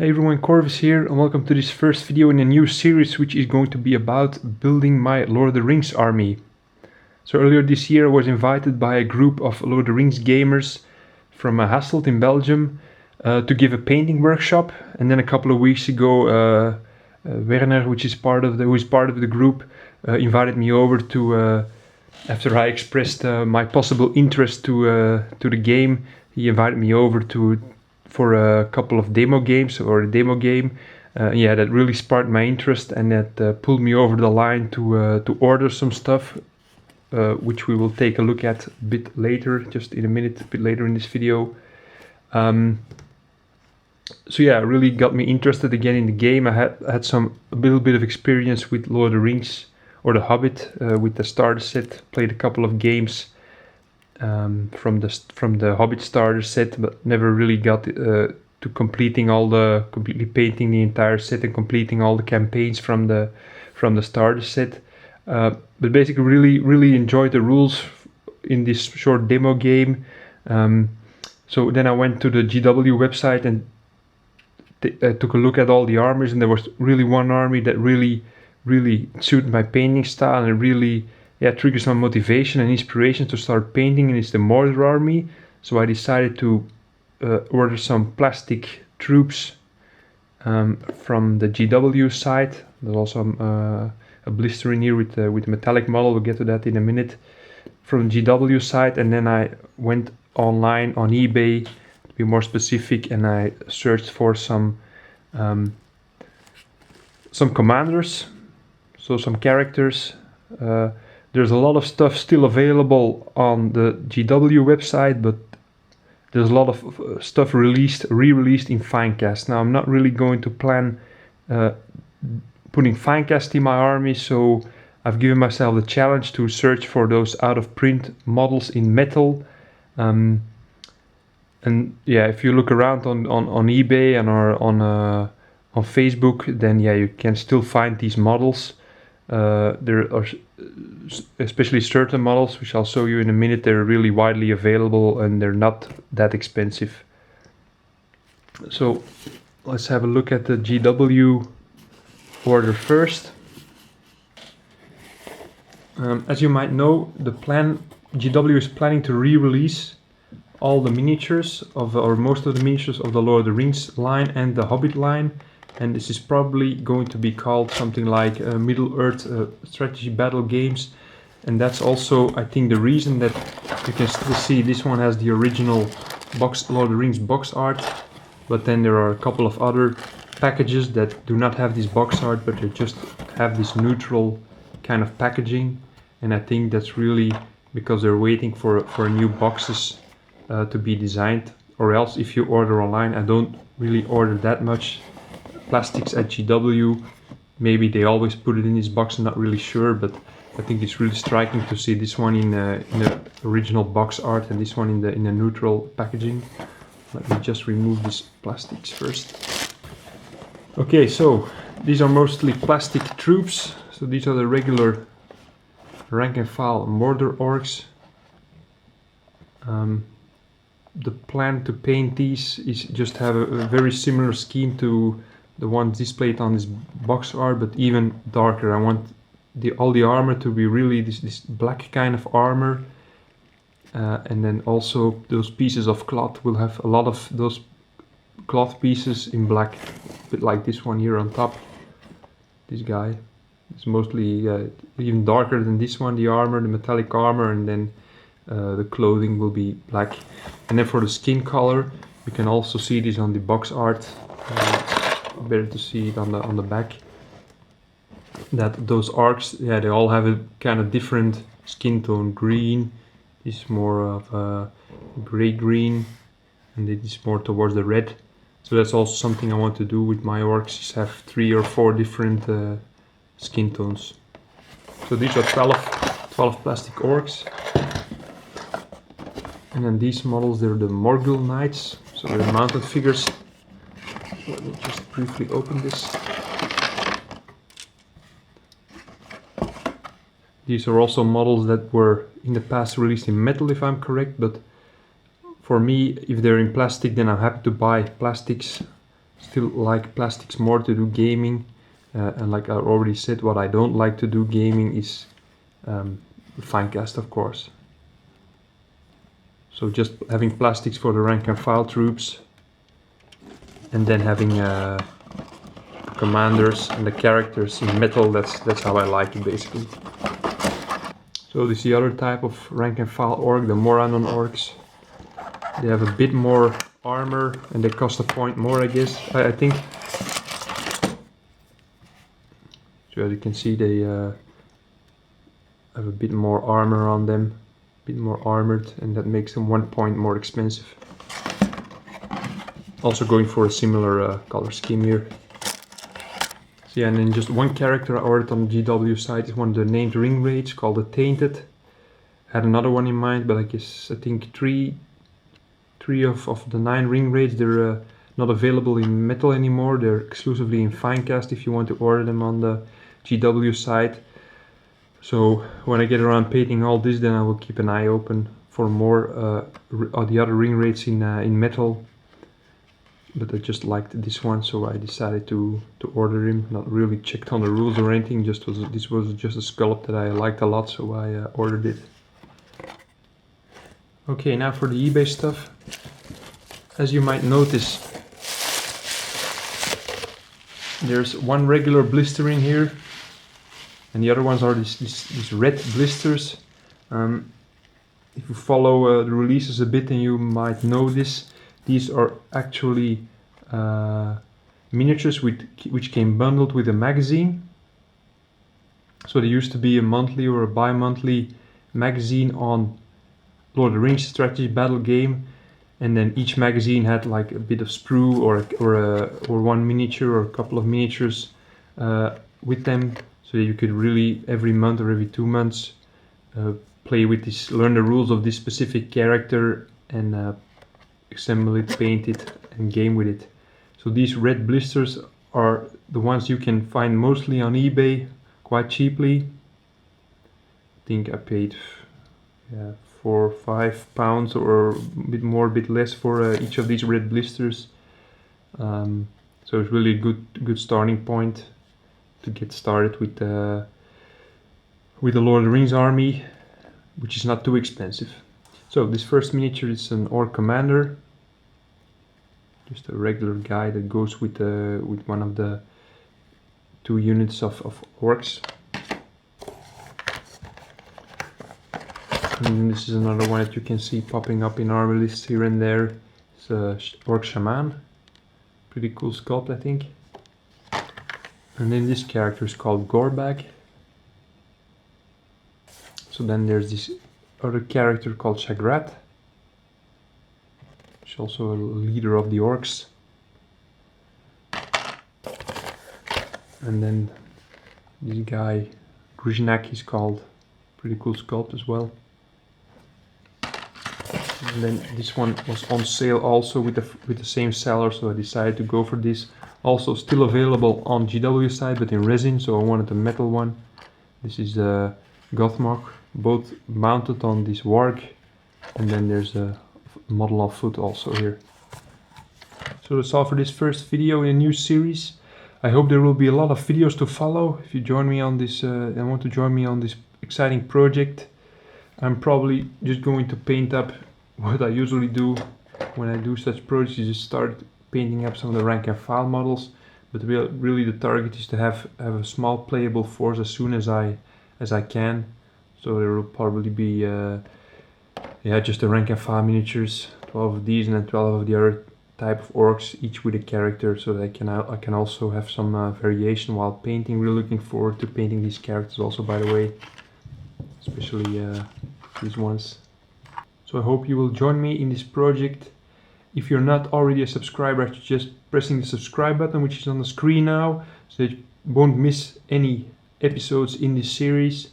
Hey everyone, Corvus here, and welcome to this first video in a new series which is going to be about building my Lord of the Rings army. So earlier this year I was invited by a group of Lord of the Rings gamers from Hasselt in Belgium to give a painting workshop, and then a couple of weeks ago Werner, who is part of the group, invited me over to, after I expressed my possible interest to the game, he invited me over for a couple of demo games, or a demo game. Yeah, that really sparked my interest, and that pulled me over the line to order some stuff, which we will take a look at a bit later, just in a minute, a bit later in this video. So yeah, it really got me interested again in the game. I had a little bit of experience with Lord of the Rings or the Hobbit with the starter set. Played a couple of games from the Hobbit starter set, but never really got to completely painting the entire set and completing all the campaigns from the starter set. But basically, really enjoyed the rules in this short demo game. So then I went to the GW website and took a look at all the armies, and there was really one army that really suited my painting style and really triggers my motivation and inspiration to start painting, and it's the Mordor army. So I decided to order some plastic troops from the GW site. There's also a blister in here with the metallic model. We'll get to that in a minute. From the GW site, and then I went online on eBay, to be more specific, and I searched for some commanders, so some characters. There's a lot of stuff still available on the GW website, but there's a lot of stuff re-released in Finecast. Now I'm not really going to plan putting Finecast in my army, so I've given myself the challenge to search for those out-of-print models in metal. And yeah, if you look around on eBay and on Facebook, then yeah, you can still find these models. There are especially certain models, which I'll show you in a minute. They're really widely available and they're not that expensive. So let's have a look at the GW order first. As you might know, GW is planning to re-release all the miniatures or most of the miniatures of the Lord of the Rings line and the Hobbit line. And this is probably going to be called something like Middle-earth strategy battle games. And that's also, I think, the reason that you can still see this one has the original Lord of the Rings box art. But then there are a couple of other packages that do not have this box art, but they just have this neutral kind of packaging. And I think that's really because they're waiting for new boxes to be designed. Or else, if you order online, I don't really order that much plastics at GW. Maybe they always put it in this box, I'm not really sure, but I think it's really striking to see this one in the original box art and this one in the neutral packaging. Let me just remove these plastics first. Okay, so these are mostly plastic troops. So these are the regular rank and file Mordor orcs. The plan to paint these is just have a very similar scheme to the ones displayed on this box art, but even darker. I want all the armor to be really this black kind of armor, and then also those pieces of cloth will have a lot of those cloth pieces in black, a bit like this one here on top. This guy is mostly even darker than this one, the armor, the metallic armor, and then the clothing will be black. And then for the skin color, you can also see this on the box art. Better to see it on the back, that those arcs, yeah, they all have a kind of different skin tone. Green is more of a gray green, and it is more towards the red. So that's also something I want to do with my orcs, is have 3 or 4 different skin tones. So these are 12 plastic orcs. And then these models, they're the Morgul Knights, so they're mounted figures. Let me just briefly open this. These are also models that were in the past released in metal, if I'm correct, but for me, if they're in plastic, then I'm happy to buy plastics still like plastics more to do gaming, and like I already said, what I don't like to do gaming is Finecast, of course. So just having plastics for the rank and file troops, and then having commanders and the characters in metal. That's how I like it, basically. So this is the other type of rank and file orc, the Moranon orcs. They have a bit more armor and they cost a point more, I guess. I think. So as you can see, they have a bit more armor on them, a bit more armored, and that makes them 1 point more expensive. Also going for a similar color scheme here. So yeah, and then just one character I ordered on the GW side is one of the named ring raids called the Tainted. Had another one in mind, but I think three of the 9 ring raids, they're not available in metal anymore. They're exclusively in Finecast if you want to order them on the GW side. So when I get around painting all this, then I will keep an eye open for more of the other ring raids in metal. But I just liked this one, so I decided to order him. Not really checked on the rules or anything, this was just a sculpt that I liked a lot, so I ordered it. Okay, now for the eBay stuff. As you might notice, there's one regular blister in here, and the other ones are these red blisters. If you follow the releases a bit, then you might know this. These are actually miniatures which came bundled with a magazine. So there used to be a monthly or a bi-monthly magazine on Lord of the Rings strategy battle game, and then each magazine had like a bit of sprue or one miniature or a couple of miniatures with them, so that you could really every month or every 2 months play with this, learn the rules of this specific character, and assemble it, paint it, and game with it. So these red blisters are the ones you can find mostly on eBay quite cheaply. I think I paid 4 or 5 pounds or a bit more, a bit less for each of these red blisters. So it's really a good starting point to get started with the Lord of the Rings army, which is not too expensive. So this first miniature is an orc commander, just a regular guy that goes with one of the 2 units of orcs. And this is another one that you can see popping up in armor lists here and there. It's a orc shaman, pretty cool sculpt, I think. And then this character is called Gorbag. So then there's this other character called Shagrat, which is also a leader of the orcs. And then this guy Gruznak is called, pretty cool sculpt as well. And then this one was on sale also with the same seller, so I decided to go for this. Also still available on GW side, but in resin, so I wanted a metal one. This is Gothmog, both mounted on this warg, and then there's a model on foot also here. So that's all for this first video in a new series. I hope there will be a lot of videos to follow. If you join me on this and want to join me on this exciting project, I'm probably just going to paint up what I usually do when I do such projects. You just start painting up some of the rank and file models, but really the target is to have a small playable force as soon as I can. So there will probably be just the rank and file miniatures, 12 of these and then 12 of the other type of orcs, each with a character, so that I can also have some variation while painting. Really looking forward to painting these characters also, by the way, especially these ones. So I hope you will join me in this project. If you're not already a subscriber, just pressing the subscribe button, which is on the screen now, so that you won't miss any episodes in this series,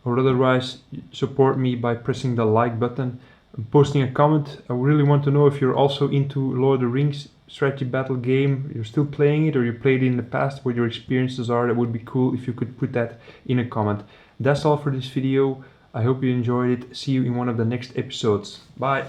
or otherwise support me by pressing the like button and posting a comment. I really want to know if you're also into Lord of the Rings strategy battle game, you're still playing it, or you played it in the past, what your experiences are. That would be cool if you could put that in a comment. That's all for this video. I hope you enjoyed it. See you in one of the next episodes. Bye.